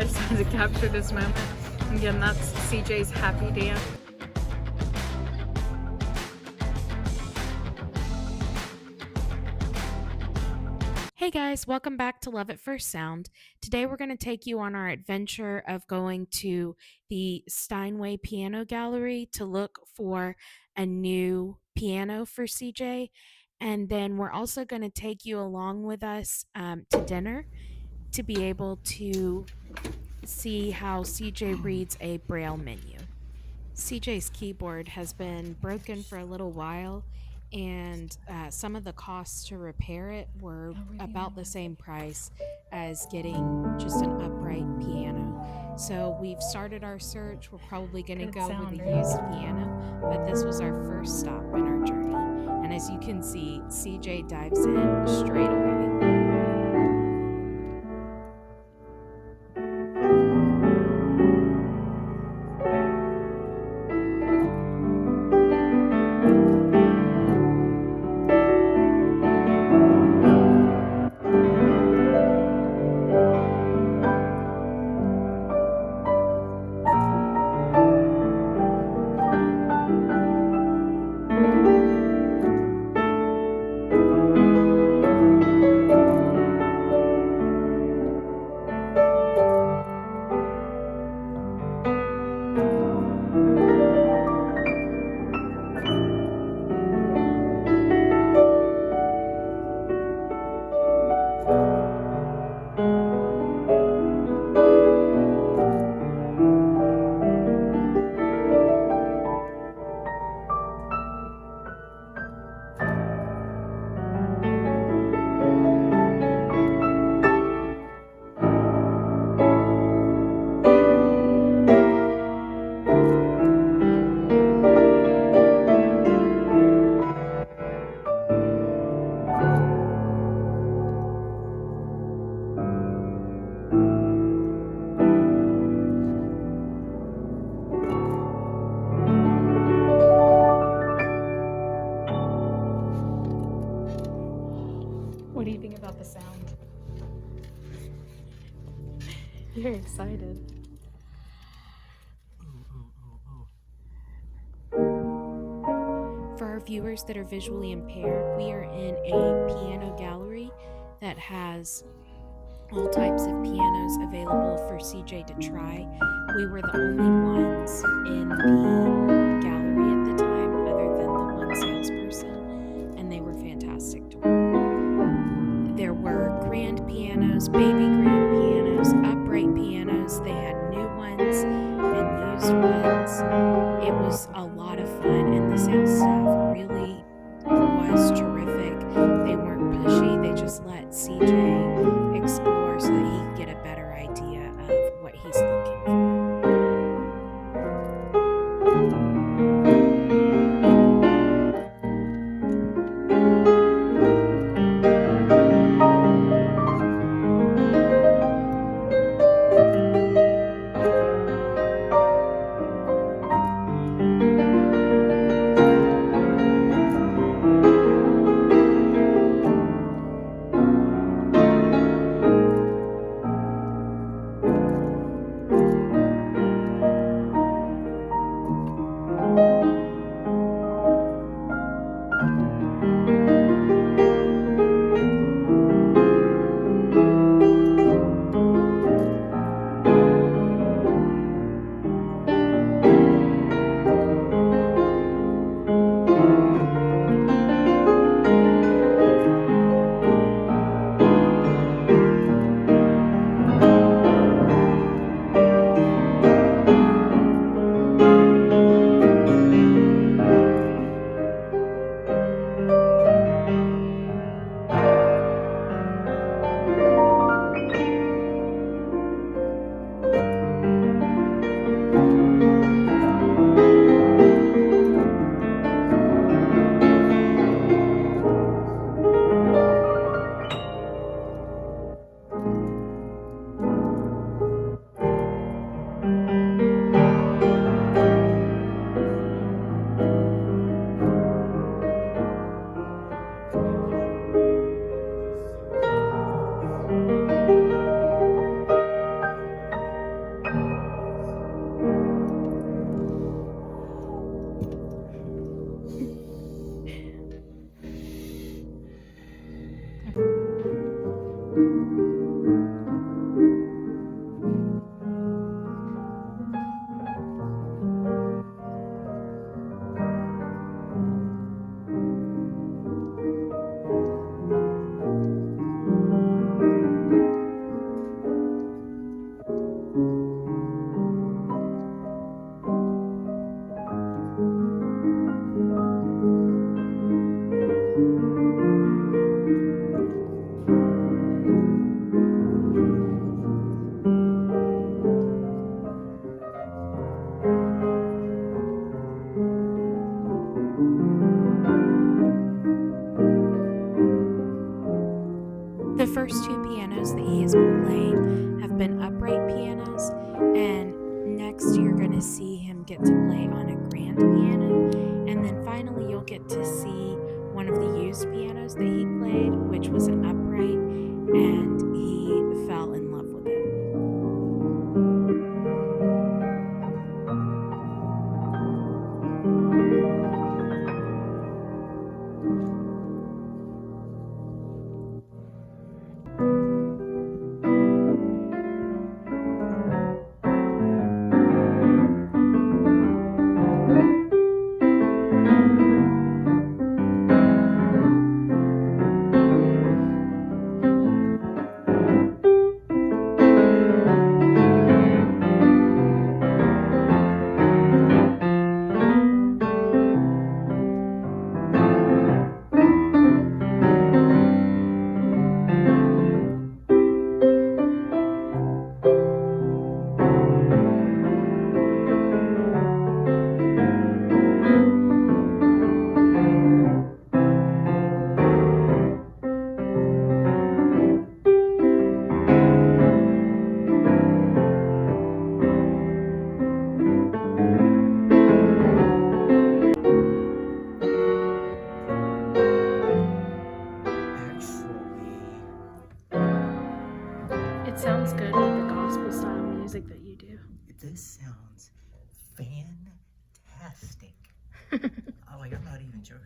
decided to capture this moment. Again, that's CJ's happy dance. Hey guys, welcome back to Love at First Sound. Today we're going to take you on our adventure of going to the Steinway Piano Gallery to look for a new piano for CJ. And then we're also going to take you along with us to dinner to be able to see how CJ reads a Braille menu. CJ's keyboard has been broken for a little while, and some of the costs to repair it were about the same price as getting just an upright piano. So we've started our search. We're probably going to go with a used piano, but this was our first stop in our journey. And as you can see, CJ dives in straight away. What do you think about the sound? You're excited. For our viewers that are visually impaired, we are in a piano gallery that has all types of pianos available for CJ to try. We were the only ones in the gallery at the time, other than the one salesperson, and they were fantastic to work with. There were grand pianos, baby grand pianos, upright pianos. They had new ones and used ones. It was a lot of fun, and the sales staff really was terrific. They weren't pushy. They just let CJ explore so that he could get a better idea of what he's looking for. first two pianos that he has been playing have been upright pianos, and next you're going to see him get to play on a grand piano, and then finally you'll get to see one of the used pianos that he played, which was an upright, and he fell in love with it. It sounds good with the gospel style music that you do. This sounds fantastic. Oh, like I'm not even joking.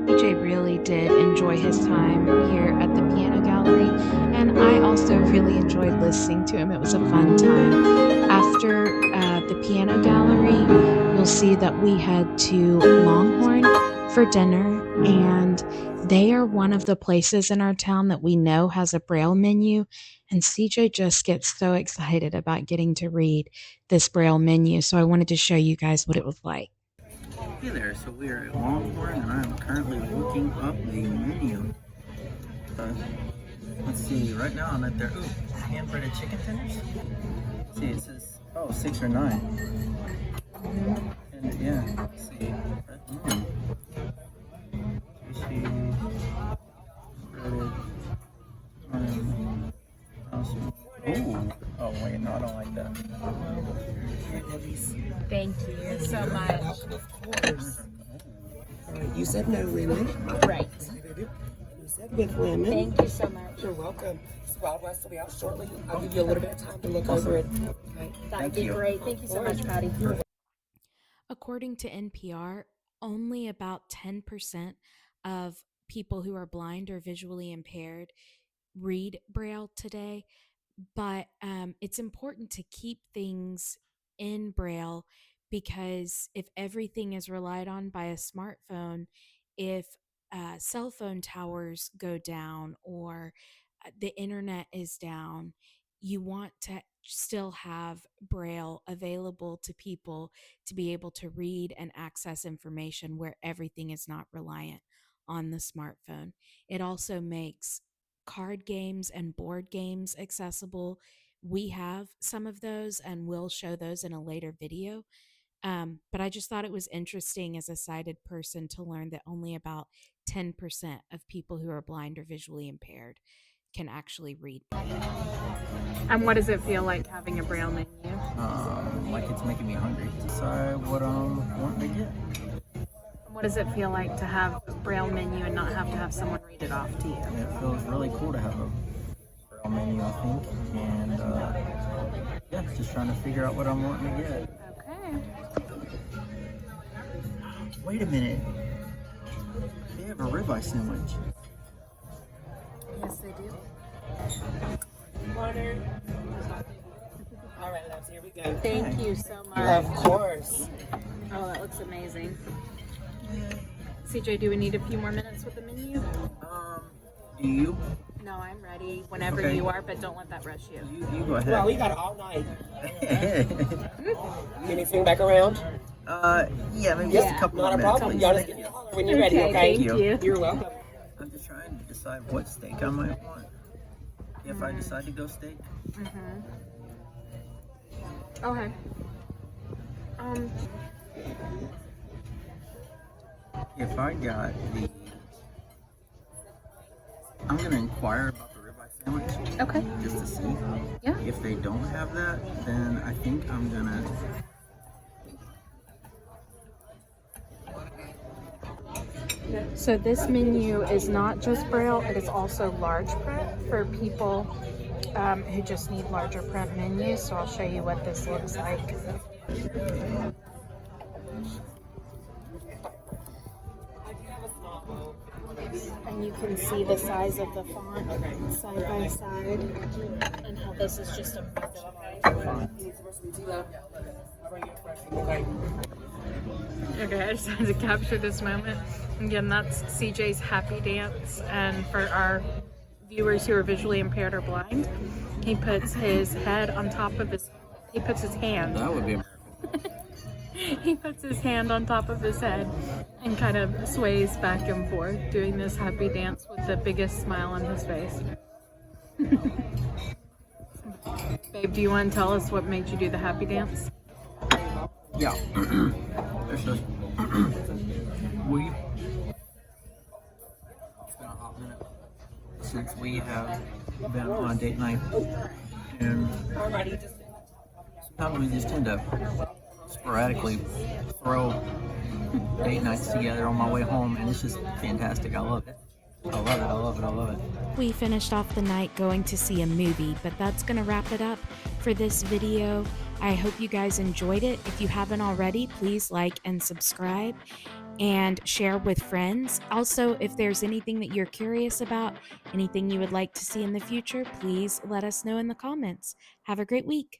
DJ really did enjoy his time here at the piano gallery, and I also really enjoyed listening to him. It was a fun time. After the piano gallery, you'll see that we head to LongHorn for dinner, and they are one of the places in our town that we know has a Braille menu, and CJ just gets so excited about getting to read this Braille menu, so I wanted to show you guys what it was like. Hey there, so we are at LongHorn and I'm currently looking up the menu. Let's see, right now I'm at their hand-breaded chicken tenders. Let's see, it says, 6 or 9. And yeah, let's see. Juicy, breaded, oh wait, no, I don't like that. Thank you so much. You said no lemon. Right. You said with lemon. Thank you so much. You're welcome. Wild West will be out shortly. I'll give you a little bit of time to look over it. Okay. That'd be great. Thank you so much, Patty. According to NPR, only about 10% of people who are blind or visually impaired read Braille today, but it's important to keep things in Braille because if everything is relied on by a smartphone, if cell phone towers go down or the internet is down, you want to still have Braille available to people to be able to read and access information where everything is not reliant on the smartphone. It also makes card games and board games accessible. We have some of those and we'll show those in a later video. But I just thought it was interesting as a sighted person to learn that only about 10% of people who are blind or visually impaired can actually read. And what does it feel like having a Braille menu? Like it's making me hungry. Decide what I'm wanting to get. What does it feel like to have a Braille menu and not have to have someone read it off to you? It feels really cool to have a Braille menu, I think, and yeah, just trying to figure out what I'm wanting to get. Okay. Wait a minute. They have a ribeye sandwich. Yes, they do. Water. All right, loves, here we go. Thank you so much. Of course. Oh, that looks amazing. CJ, do we need a few more minutes with the menu? Do you? No, I'm ready whenever Okay. you are, but don't let that rush you. You go ahead. Well, we got it all night. Can you swing back around? Yeah, maybe just a Yeah, couple Not a of minutes. problem. Y'all just give me a holler when you're ready, okay? Thank you. you. You're welcome. I'm just trying to decide what steak I might want. If I decide to go steak. Okay. If I got the... I'm going to inquire about the ribeye sandwich. Okay. Just to see. Yeah. If they don't have that, then I think I'm going to... So this menu is not just Braille, it is also large print for people who just need larger print menus. So I'll show you what this looks like. And you can see the size of the font side by side and how this is just a font. Okay, I just had to capture this moment. Again, that's CJ's happy dance, and for our viewers who are visually impaired or blind, he puts his head on top of his, he puts his hand, That would be a he puts his hand on top of his head and kind of sways back and forth, doing this happy dance with the biggest smile on his face. Babe, do you want to tell us what made you do the happy dance? Yeah. It's just... we... It's been a hot minute since we have been on a date night. And sometimes we just tend to sporadically throw date nights together on my way home, and it's just fantastic. I love it. I love it. I love it. I love it. We finished off the night going to see a movie, but that's going to wrap it up for this video. I hope you guys enjoyed it. If you haven't already, please like and subscribe and share with friends. Also, if there's anything that you're curious about, anything you would like to see in the future, please let us know in the comments. Have a great week.